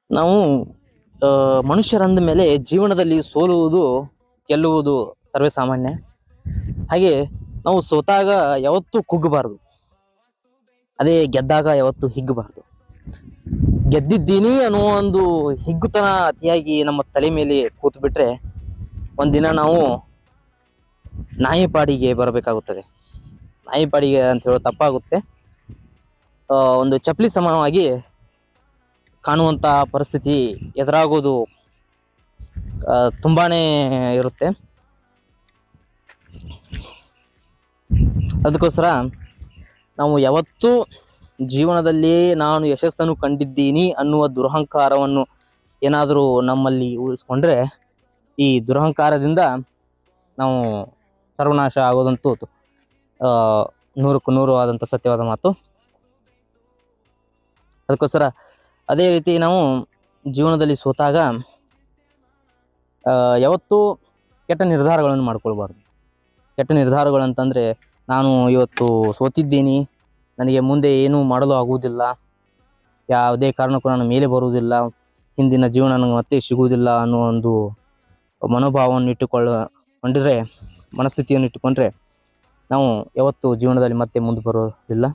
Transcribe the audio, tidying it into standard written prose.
ನಾವು ಮನುಷ್ಯರಂದ ಮೇಲೆ ಜೀವನದಲ್ಲಿ ಸೋಲುವುದು ಗೆಲ್ಲುವುದು ಸರ್ವೇ ಸಾಮಾನ್ಯ. ಹಾಗೆ ನಾವು ಸೋತಾಗ ಯಾವತ್ತೂ ಕುಗ್ಗಬಾರದು, ಅದೇ ಗೆದ್ದಾಗ ಯಾವತ್ತೂ ಹಿಗ್ಗಬಾರದು. ಗೆದ್ದಿದ್ದೀನಿ ಅನ್ನೋ ಒಂದು ಹಿಗ್ಗುತನ ಅತಿಯಾಗಿ ನಮ್ಮ ತಲೆ ಮೇಲೆ ಕೂತು ಬಿಟ್ರೆ ಒಂದಿನ ನಾವು ನಾಯಿಪಾಡಿಗೆ ಬರಬೇಕಾಗುತ್ತದೆ. ನಾಯಿಪಾಡಿಗೆ ಅಂತ ಹೇಳೋ ತಪ್ಪಾಗುತ್ತೆ. ಒಂದು ಚಪ್ಪಲಿ ಸಮಾನವಾಗಿ ಕಾಣುವಂತ ಪರಿಸ್ಥಿತಿ ಎದುರಾಗೋದು ತುಂಬಾನೇ ಇರುತ್ತೆ. ಅದಕ್ಕೋಸ್ಕರ ನಾವು ಯಾವತ್ತೂ ಜೀವನದಲ್ಲಿ ನಾನು ಯಶಸ್ಸನ್ನು ಕಂಡಿದ್ದೀನಿ ಅನ್ನುವ ದುರಹಂಕಾರವನ್ನು ಏನಾದರೂ ನಮ್ಮಲ್ಲಿ ಉಳಿಸ್ಕೊಂಡ್ರೆ ಈ ದುರಹಂಕಾರದಿಂದ ನಾವು ಸರ್ವನಾಶ ಆಗೋದಂತೂ 100ಕ್ಕೆ 100 ಆದಂಥ ಸತ್ಯವಾದ ಮಾತು. ಅದಕ್ಕೋಸ್ಕರ ಅದೇ ರೀತಿ ನಾವು ಜೀವನದಲ್ಲಿ ಸೋತಾಗ ಯಾವತ್ತೂ ಕೆಟ್ಟ ನಿರ್ಧಾರಗಳನ್ನು ಮಾಡ್ಕೊಳ್ಬಾರ್ದು. ಕೆಟ್ಟ ನಿರ್ಧಾರಗಳು ಅಂತಂದರೆ, ನಾನು ಇವತ್ತು ಸೋತಿದ್ದೀನಿ, ನನಗೆ ಮುಂದೆ ಏನೂ ಮಾಡಲು ಆಗುವುದಿಲ್ಲ, ಯಾವುದೇ ಕಾರಣಕ್ಕೂ ನಾನು ಮೇಲೆ ಬರುವುದಿಲ್ಲ, ಹಿಂದಿನ ಜೀವನ ನನಗೆ ಮತ್ತೆ ಸಿಗುವುದಿಲ್ಲ ಅನ್ನೋ ಒಂದು ಮನೋಭಾವವನ್ನು ಮನಸ್ಥಿತಿಯನ್ನು ಇಟ್ಟುಕೊಂಡ್ರೆ ನಾವು ಯಾವತ್ತೂ ಜೀವನದಲ್ಲಿ ಮತ್ತೆ ಮುಂದೆ ಬರೋದಿಲ್ಲ.